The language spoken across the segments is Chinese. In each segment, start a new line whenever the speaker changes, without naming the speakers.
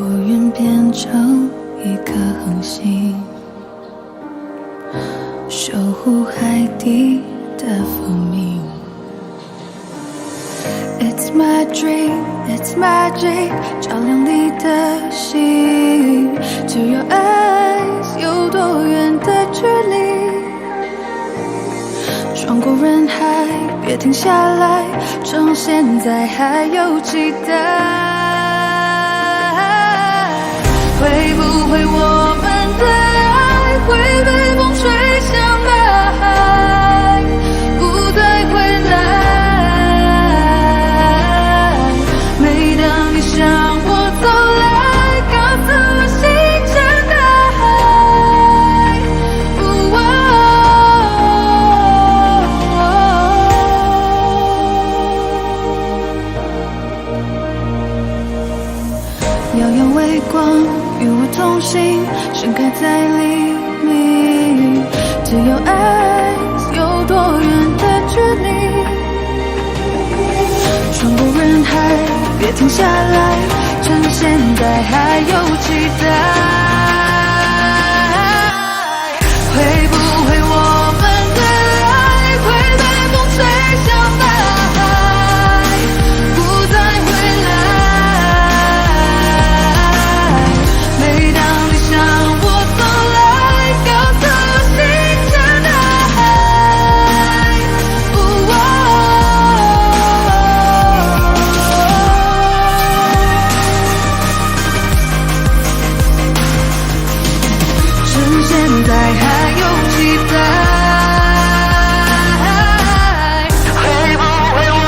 我愿变成一颗恒星，守护海底的蜂蜜。It's my dream, it's magic， 照亮你的心。只有爱，有多远的距离？穿过人海，别停下来，趁现在还有期待。会不会我们的爱会被风吹向大海，不再回来？每当你向我走来，告诉我星辰大海。遥遥微光与我同行，盛开在黎明。只有爱，有多远的距离？穿过人海，别停下来，趁现在还有期待。会不会我们的爱会被风吹向大海，不再回来？每当你向我走来，告诉我星辰大海。趁现在还有期待。会不会我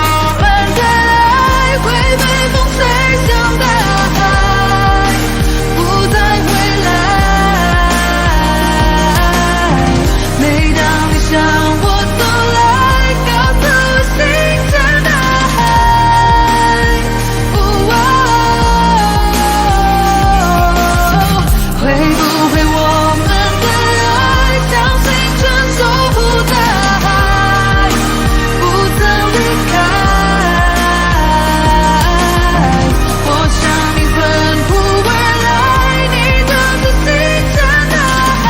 们的爱会被风吹向大海，不再回来？每当你向我走来，告诉我星辰大海。会不会我们的爱像星辰守护大海，不曾离开？我向你奔赴未来，你的是星辰大海。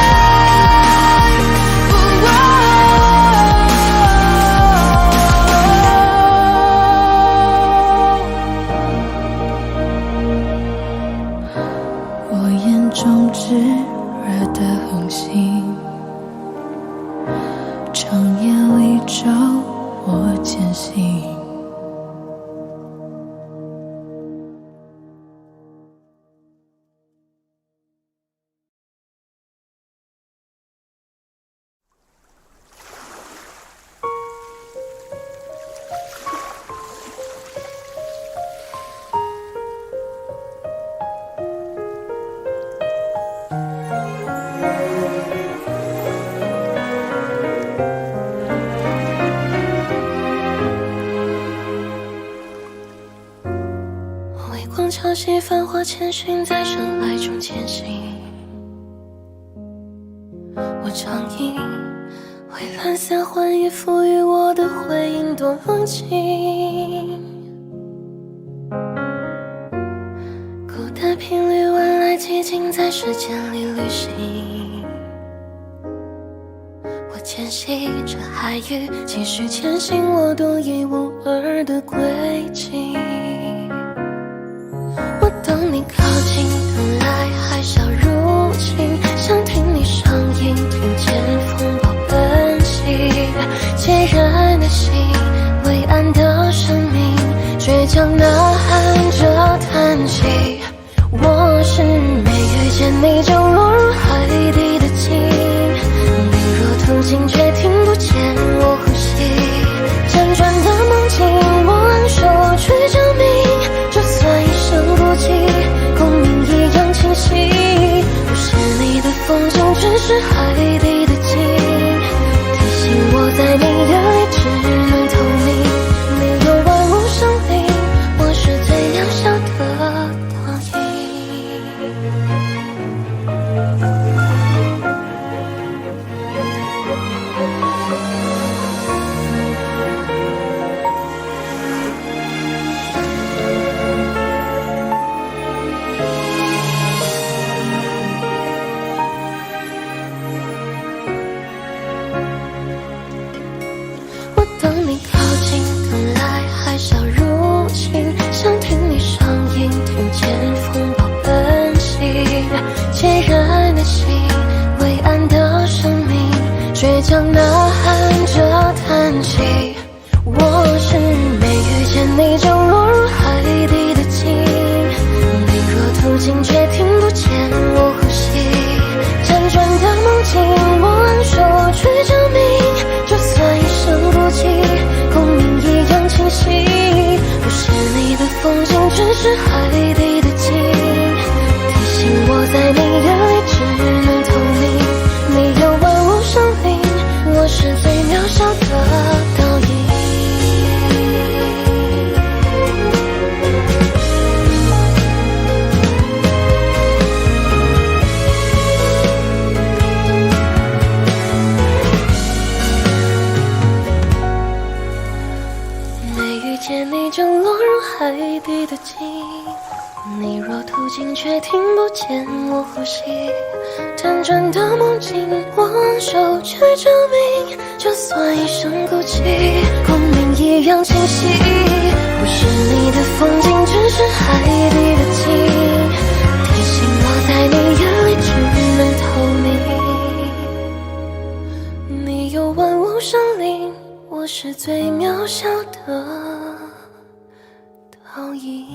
我眼中炙热的恒星，长夜里照我前行。
微光潮汐繁华千寻，在深海中前行。我长吟，蔚蓝色幻影赋予我的回音多冷清。孤单频率晚来寂静，在时间里旅行。我间隙着海域，继续前行我独一无二的轨迹。我等你靠近，等来海啸入侵，想听你声音，听见风暴奔袭。孑然的心，伟岸的生命，倔强呐喊着叹息。我是没遇见你就落入海底的鲸，灵若途径却听不见我呼吸。辗转的梦境，我昂首去证明，就算一生不羁，共鸣一样清晰。不是你的风景，只是海底的鲸，提醒我在你眼里只能透明。你若万物生灵，我是最渺小的倒影。孑然的心，伟岸的生命，倔强呐喊着叹气。我是没遇见你就落入海底的鲸，你若途经却听不见我呼吸，辗转的梦境我昂首去证明，就算一生孤寂，共鸣一样清晰。不是你的风景，只是海底的鲸，提醒我在你眼里只能透明。你有万物生灵，我是最渺小的倒影。见你就落入海底的鲸，你若途经却听不见我呼吸，辗转的梦境我昂首去证明，就算一生孤寂，共鸣一样清晰。不是你的风景，只是海底的鲸，提醒我在你眼里只能透明。你有万物生灵，我是最渺小的倒影。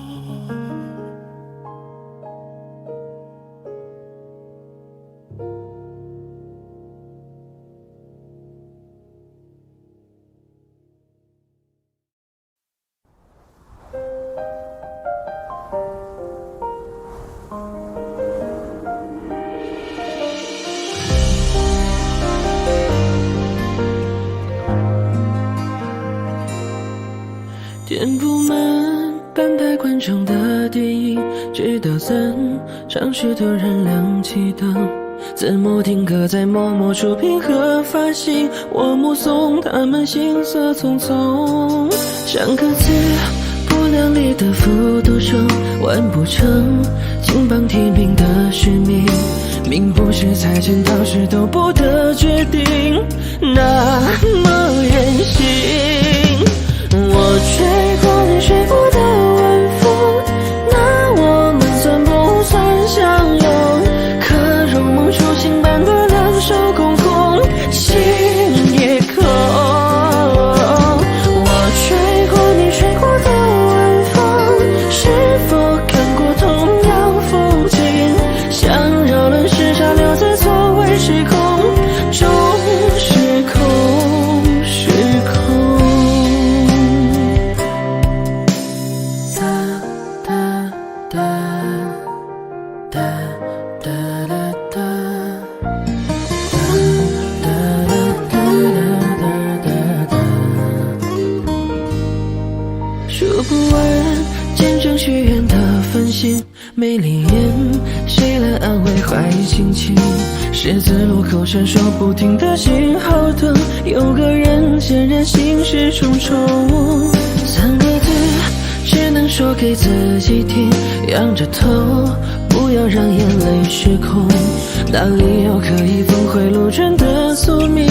店铺们安排观众的电影，直到散场时突然亮起灯，字幕定格在默默触屏和发行，我目送他们行色匆匆，像个字不量力的复读生，完不成金榜题名的使命，命不是财神到时都不得决定，那么任性。我吹过你吹过的晚风，那我们算不算相拥？可如梦初醒般的两手空空，心也空。我吹过你吹过的晚风，是否看过同样风景？想扰乱时差留在错位时空中，时空时空。数不完见证许愿的繁星，没灵验谁来安慰坏心情？十字路口闪烁不停的信号灯，有个人显然心事重重，三个字只能说给自己听，仰着头不要让眼泪失控，哪里有可以峰回路转的宿命？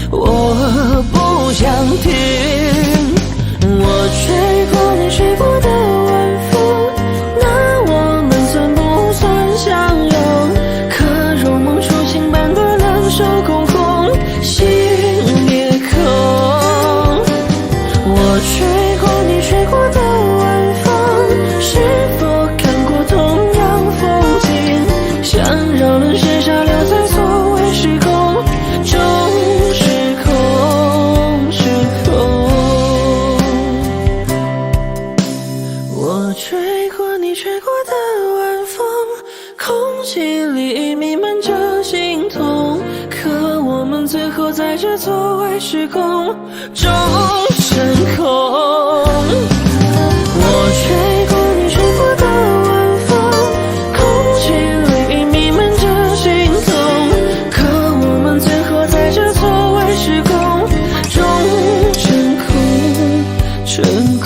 我不想听。我吹过你吹过的晚风，那我们算不算相拥？可如梦初醒般的两手空空，心也空。我吹过你吹过的晚风，是否看过同样风景？想扰乱时差留在错位时空中，时空时空。我吹过你吹过的晚风，空气里弥漫着心痛，可我们最后在这错位时空中升空。我吹过你吹过的晚风，空气里弥漫着心痛，可我们最后在这错位时空中升空升空。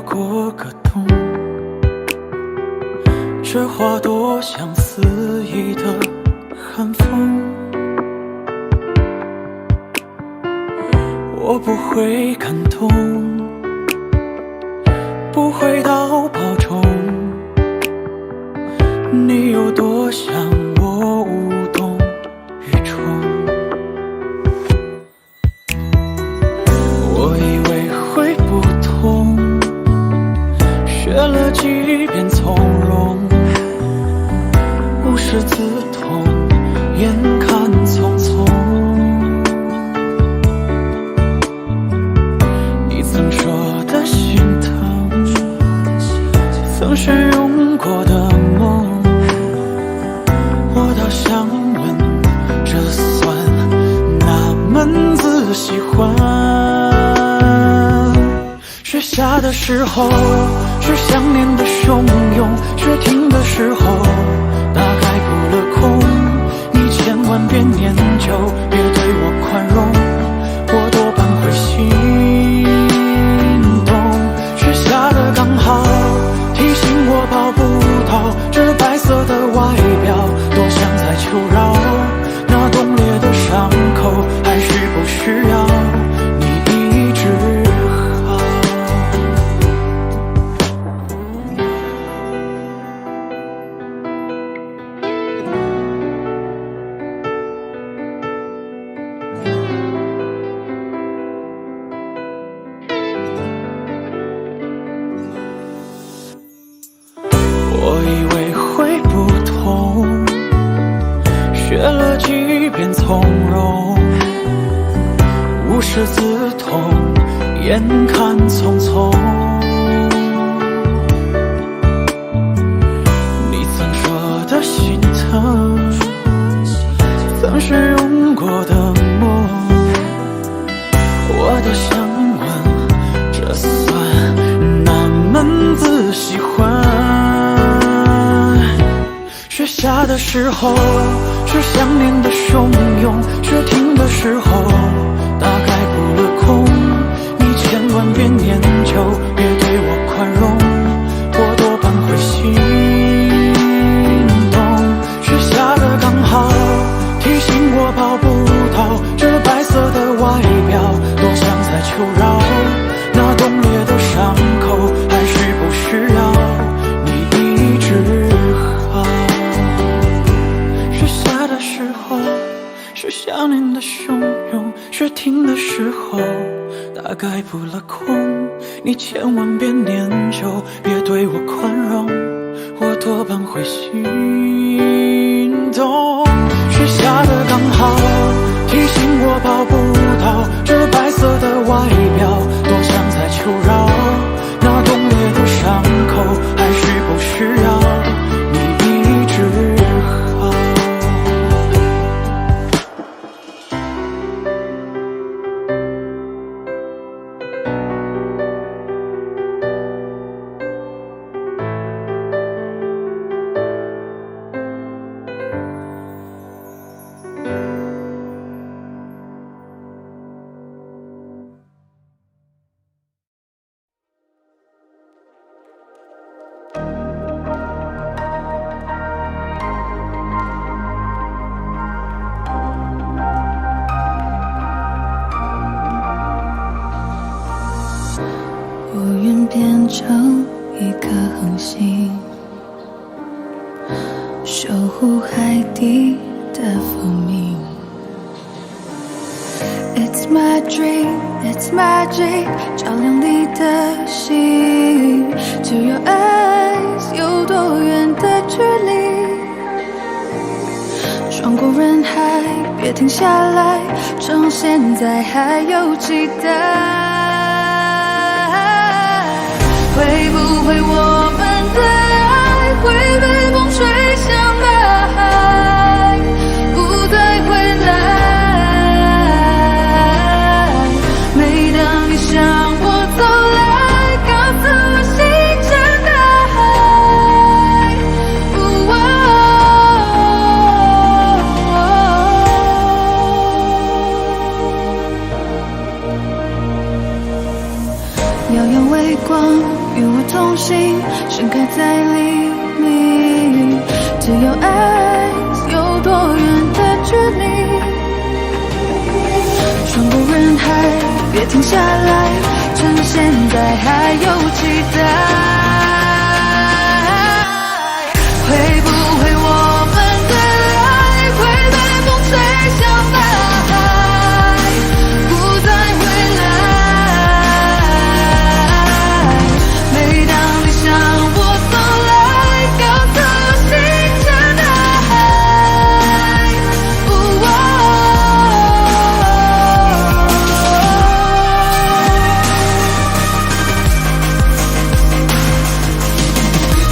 过个冬，这花朵像肆意的寒风，我不会感动，不会到保重，你有多想我无动于衷。我以为会不痛，学了几遍从容，无师自通，眼看匆匆。你曾说的心疼，曾汹涌过的梦，我倒想问，这算哪门子喜欢？雪下的时候是想念的汹涌，雪停的时候大概扑了空。你千万别念旧，别对我宽容，我多半会心动。雪下的刚好提醒我抱不到这白色的外表，多像在求饶。那冻裂的伤口还需不需要你医治好？我以为会不痛，学了几遍从容，无师自通，眼看匆匆。你曾说的心疼，曾汹涌过的梦，我倒想问，这算哪门子喜欢？雪下的时候是想念的汹涌，雪停的时候大概扑了空。你千万别念旧，别对我宽容，我多半会心动。雪下的刚好提醒我抱不到这白色的外表，多像在求饶。那冻裂的伤口还需不需要你医治好？雪下的时候是想念的汹涌，雪停的时候大概扑了空。你千万别念旧，别对我宽容，我多半会心动。雪下的刚好提醒我抱不到这白色的外表，多像在求饶。那冻裂的伤口还需不需要你医治好？
我愿变成一颗恒星，守护海底的蜂蜜。It's my dream, it's magic， 照亮你的心。To your eyes， 有多远的距离？穿过人海，别停下来，趁现在还有期待。会不会我们的爱会被风吹向大海，不再回来？每当你向我走来，告诉我星辰大海。遥远微光与我同行，盛开在黎明。只有爱有多远的距离，穿过人海，别停下来，趁现在还有期待。会不会我们的爱会被风吹向大海，不再回来？每当你向我走来，告诉我星辰大海。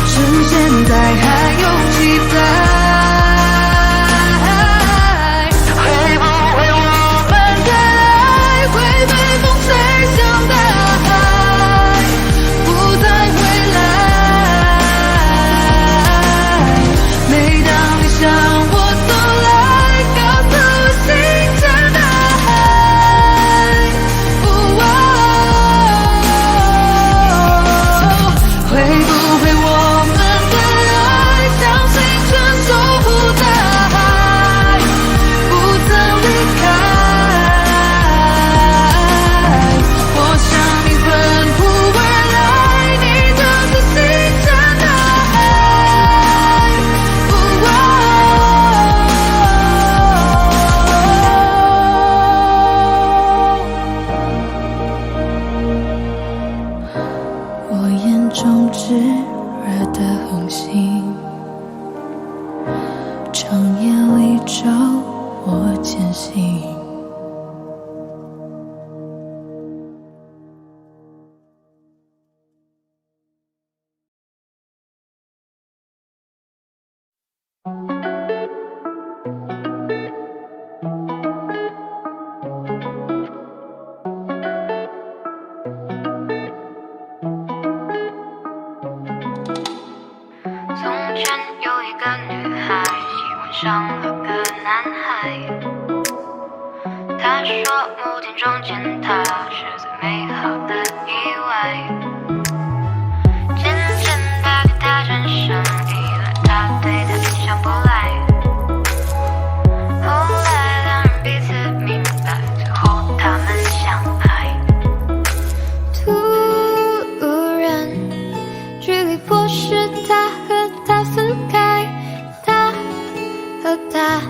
趁现在还有期待。会不会我们的爱会被风吹向大海，不再回来？每当你向我走来，告诉我星辰大海。会不会我们的爱像星辰守护大海，不曾离开？我向你奔赴未来，你就是星辰大海。我眼中炙热的恒星，长夜里照我前行。
从前有一个女孩，喜欢上了个男孩。她说某天撞见他是最美好的意外，渐渐地对他产生依赖，他对她意想不来。后来两人彼此明白，最后他们相爱。突然距离迫使他和她分开，他和她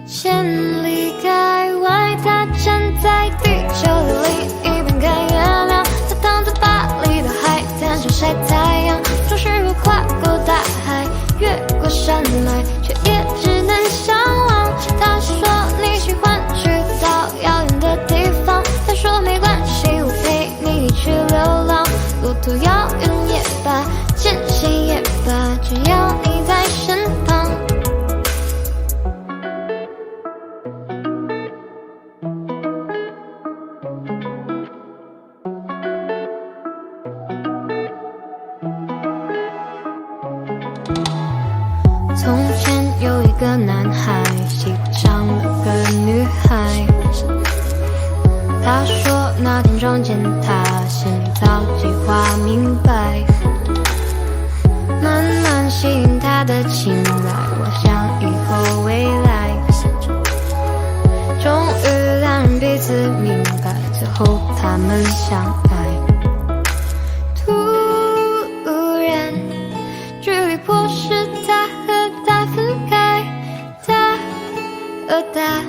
千里开外，他站在地球的另一边看月亮，他躺在巴黎的海滩上晒太阳，总是我跨过大海，越过山脉，却也只能相望。他说你喜欢去到遥远的地方，他说没关系，我陪你一起流浪，路途遥远也罢，艰险也罢，只要你在身旁。从前有一个男孩，喜欢上了个女孩。他说那天撞见她，心里早计划明白，慢慢吸引她的青睐，我想以后未来。终于两人彼此明白，最后他们相爱。突然距离迫使他和她分开，他和她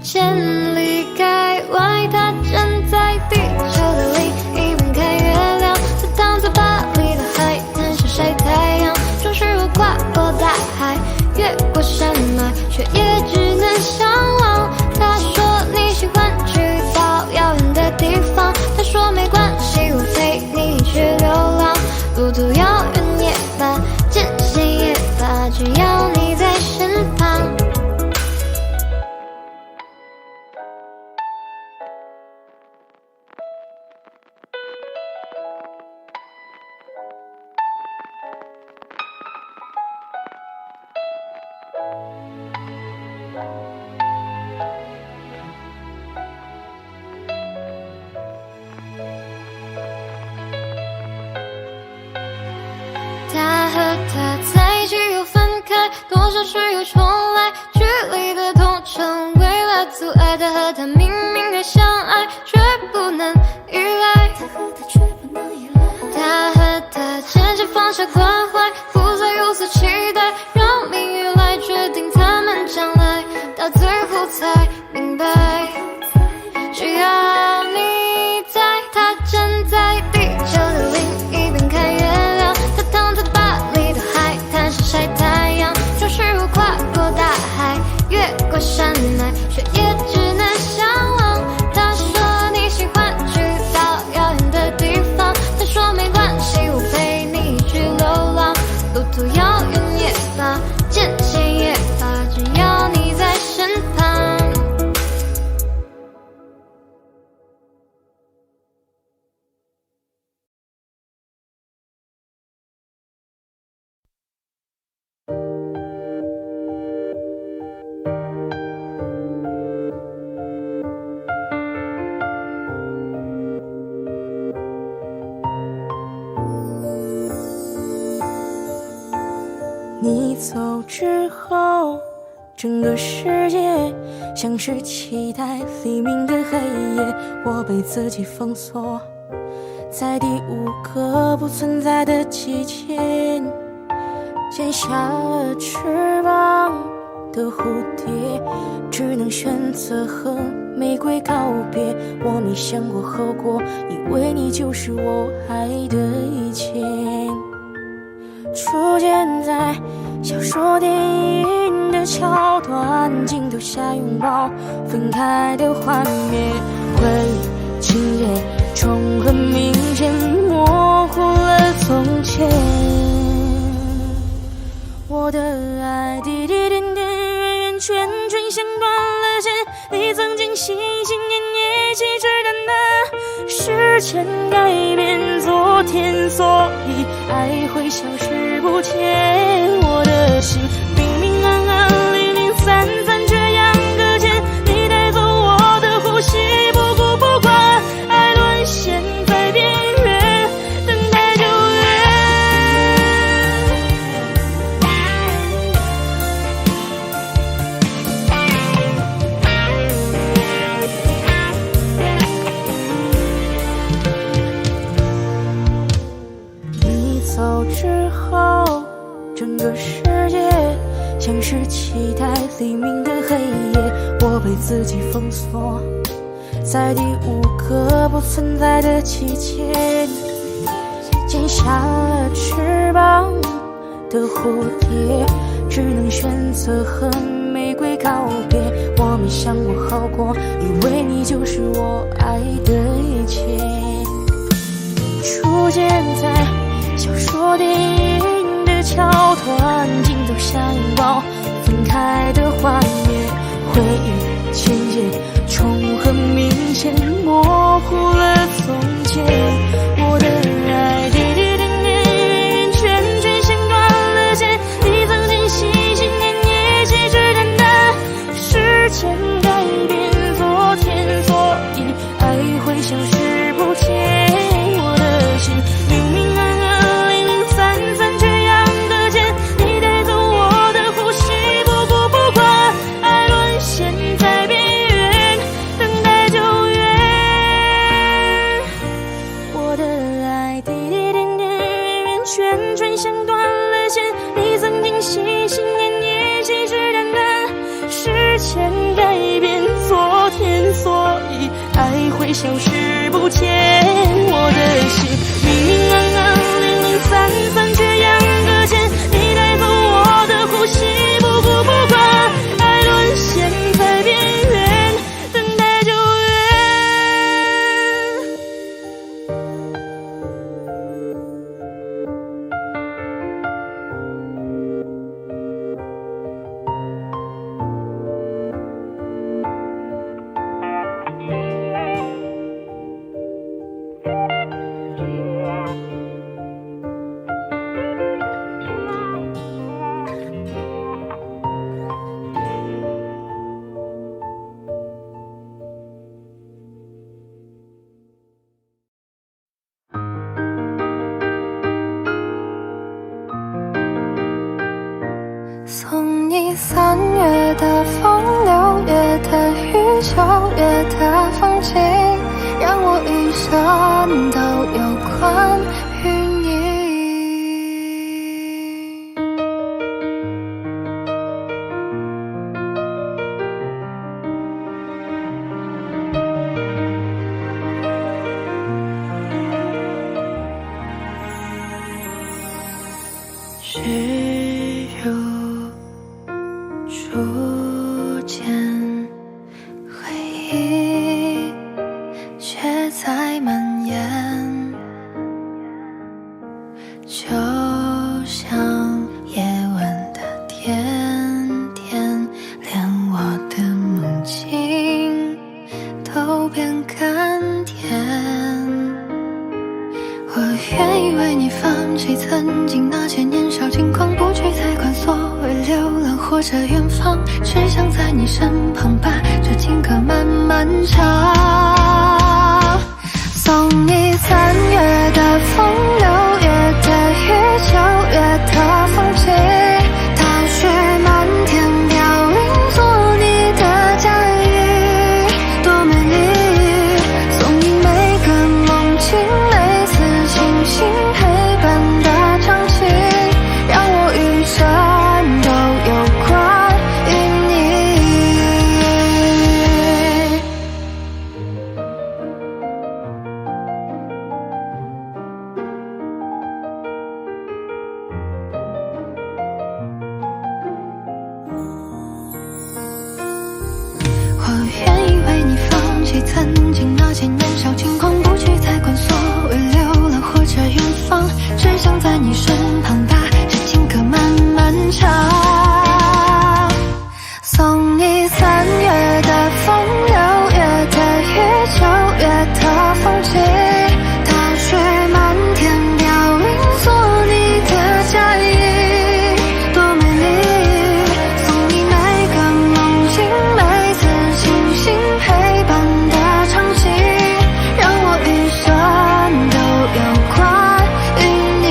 千里开外，他站在地球的另一边看月亮，他躺在巴黎的海滩上晒太阳，总是我跨过大海，越过山脉，却也只能相望。他说你喜欢去到遥远的地方，他说没关系，我陪你一起流浪，路途遥远也罢，艰险也罢，只要你在身旁。好像是又重来，距离的同城，为了阻碍的和他明明该相爱，却不能依赖。他和他渐渐放下关怀，不再有所期待，让命运来决定他们将来，到最后才明白，只要你在，他站在地球的另一边看月亮，他躺在巴黎的海滩上晒太阳，总是我跨过大海，越过山脉，却也只能向往。他说你喜欢去到遥远的地方，他说没关系，我陪你去流浪，路途遥远也罢，艰险也罢，只要你在身旁。
你走之后，整个世界像是期待黎明的黑夜，我被自己封锁在第5个不存在的季节，剪下了翅膀的蝴蝶，只能选择和玫瑰告别。我没想过后果，以为你就是我爱的一切。出现在小说电影的桥段，镜头下拥抱分开的画面，回忆情节重合明显，模糊了从前。我的爱滴滴点点圆圆圈圈像断了线，你曾经心心念念细致淡淡，时间改变昨天，所以爱会消失不见。我的心明明暗暗零零散散，却样搁浅，你带走我的呼吸，不顾不管，爱沦陷在边缘，等待救援。你走之后，整个世界像是期待黎明的黑夜，我被自己封锁在第5个不存在的季节，剪下了翅膀的蝴蝶，只能选择和玫瑰告别。我没想过后果，以为你就是我爱的一切。出现在小说电影的桥段，镜头下拥抱分开的画面，回忆情节重合明显，模糊了从前。我的爱滴滴点点圆圆圈圈像断了线，你曾经心心念念细致淡淡，时间改变昨天，所以爱会消失不见。我的心明明暗暗零零散散，却样搁浅，你带走我的呼吸，不顾不管，爱沦陷在边缘，等待救援。我的爱滴滴点点圆圆圈圈像断了线，你曾经心心念念细致淡淡，时间改变昨天，所以爱会消失不见。我的心明明暗暗零零散散，却样搁浅，你带走我的呼吸，不顾不管，爱沦陷在边缘，等待救援。
只如初见，回忆却在蔓延，就像夜晚的甜甜，连我的梦境都变甘甜。我愿意为你放弃曾经那些年少轻狂，不去再管所谓流浪或者远方，只想在你身旁把这情歌慢慢唱。送你3月的风，6月的雨，9月的风景，大雪漫天飘零，做你的嫁衣，多美丽。送你每个梦境，每次清醒陪伴的场景，让我余生都有关于你。我愿意为你放弃曾经那些年少轻狂，不去再管所谓流浪或者远方，只想在你身旁把这情歌慢慢唱。送你3月的风，6月的雨，9月的风景，大雪漫天飘零，做你的嫁衣，多美丽。送你每个梦境，每次清醒陪伴的场景，让我余生都有关于你。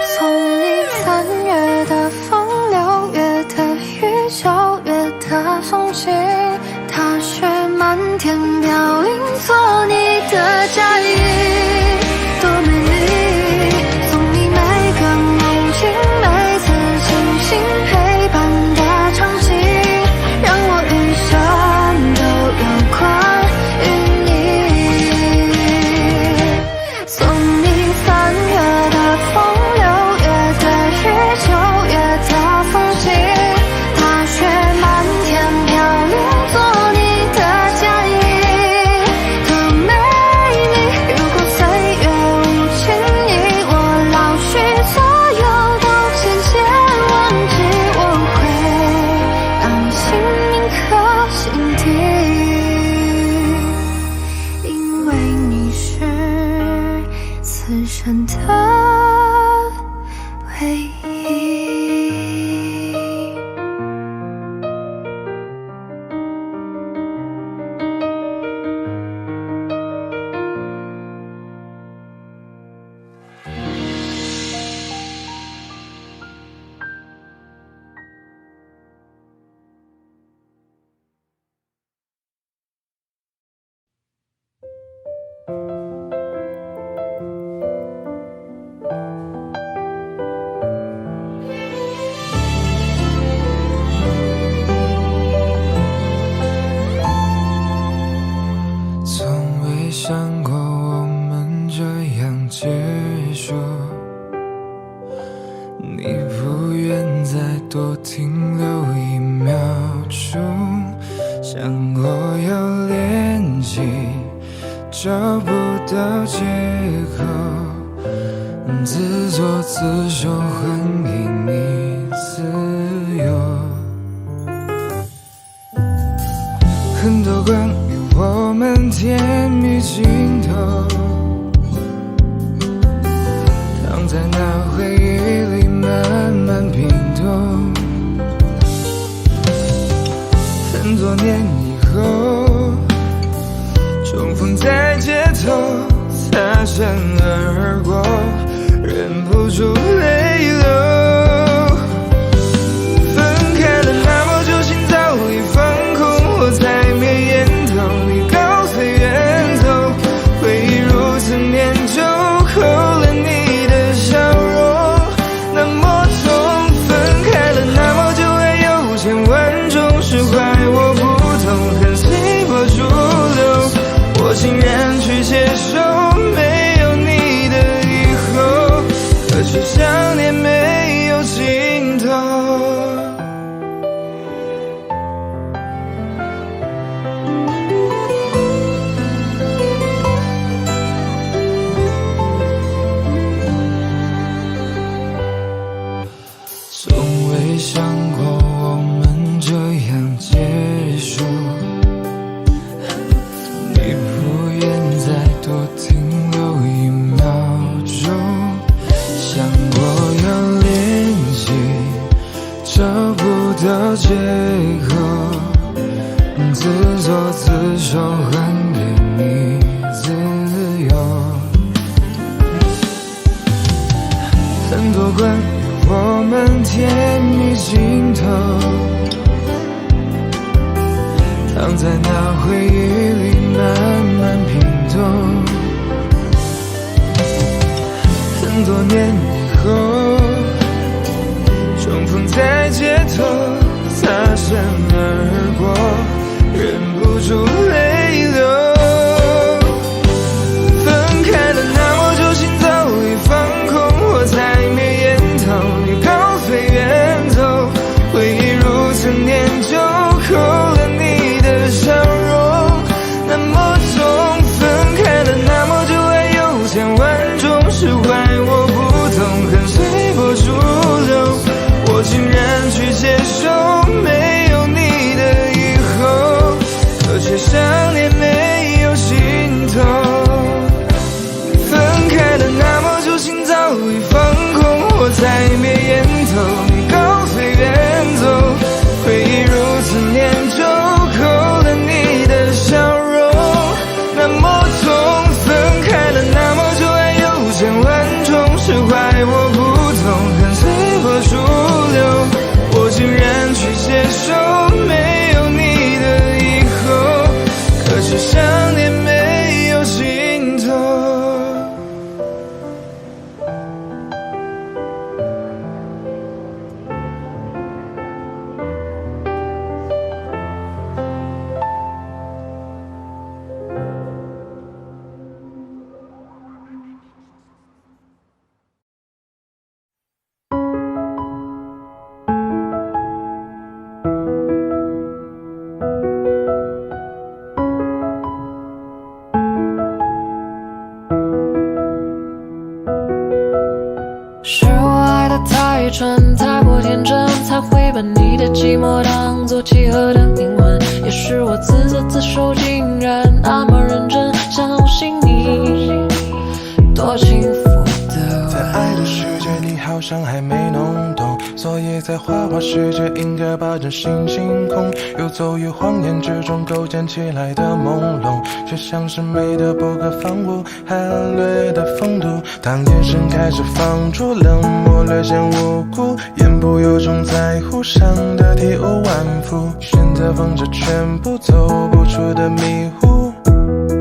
送你3月的风，6月的雨，9月的风景，大雪漫天飘零，做你的嫁衣，多美丽。送你每个梦境，每次清醒陪伴的场景，让我余生都有关于你。送你3月的风，6月的雨，9月的风景，大雪漫天飘零，做你的嫁衣，多美丽。如果岁月无情以我老去，所有都渐渐忘记，我会让你心铭刻心底，因为你是此生的唯一。
从未想过我们这样结束，你不愿再多停留1秒钟，想过要联系，找不到借口，自作自受还给你自由。很多关于我们甜蜜镜头，躺在那回忆里慢慢拼动。很多年以后，重逢在街头，擦身而过，忍不住泪流。没想过我们这样结束，你不愿再多停留一秒钟，想过要联系，找不到借口，自作自受还给你自由。很多关于我们甜蜜镜头，躺在那回忆里慢慢拼动。很多年以后，重逢在街头，擦身而过，忍不住泪流。分开了那么久，心早已放空，我才没烟头，你高飞远走，回忆如曾念旧，扣了你的笑容。那么重，分开了那么久，爱有千万种，释怀我不懂，恨随波逐流，我竟然去接受没有你的以后，可却想念没有尽头。分开了那么久，心早已放空，我才没烟头，你高飞远走，回忆如此念旧，扣了你的笑容。那么痛，分开了那么久，爱有千万种，释怀我不懂，恨随波逐流，我竟然去接受没有你的以后，可是想念没有尽头。
是我爱得太蠢，太过天真，才会把你的寂寞当作契合的灵魂。也是我自作自受，竟然那么认真，相信你多幸福的
在爱的世界你好像还没弄懂，所以在花花世界应该把真心清空，游走于谎言之中构建起来的朦胧，却像是美的不可方物，含略的风度。当眼神开始放逐，冷漠略显无辜，言不由衷在乎，伤得体无完肤，选择放着全部走不出的迷糊。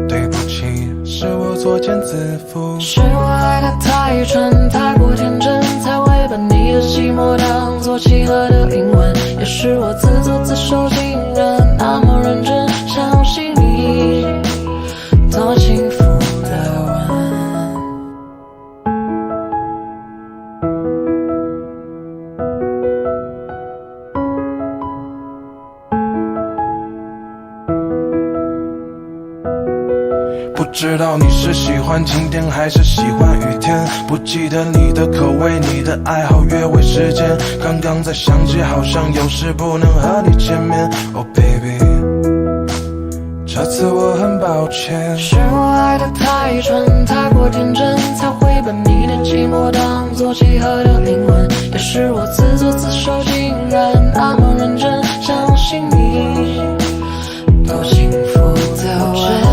对不起，是我作茧自缚，
是我爱得太蠢，太过天真，才会把你的寂寞当作契合的灵魂。也是我自作自受，竟然那么认真，相信你多幸福的吻。
不知道你是喜欢晴天还是喜欢雨天，不记得你的口味，你的爱好，约会时间。刚刚才想起，好像有事不能和你见面。Oh baby， 这次我很抱歉。
是我爱得太蠢，太过天真，才会把你的寂寞当作契合的灵魂。也是我自作自受，竟然那么认真，相信你多幸福的吻。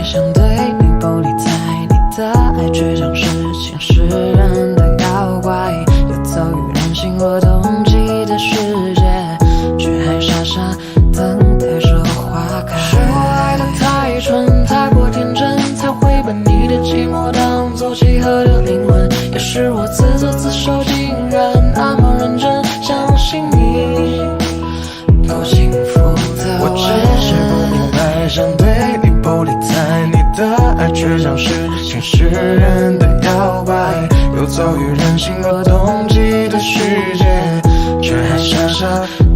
想对你不理睬，你的爱却像是侵蚀人的妖怪，游走于人心或冬季的世界，却还傻傻等待着花开。是我爱得太蠢，太过天真，才会把你的寂寞当作契合的灵魂。也是我自作自受，竟然那么认真，相信你多幸福的吻。
我只是不明白，想对你不理睬，你的爱却像是侵蚀人的妖怪，游走于人心若冬季的世界，却还傻傻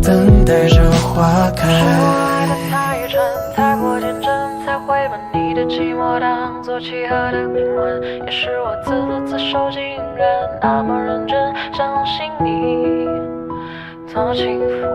等待着花开。
是我爱得太蠢，太过天真，才会把你的寂寞当作契合的灵魂。也是我自作自受，竟然那么认真，相信你
多幸福。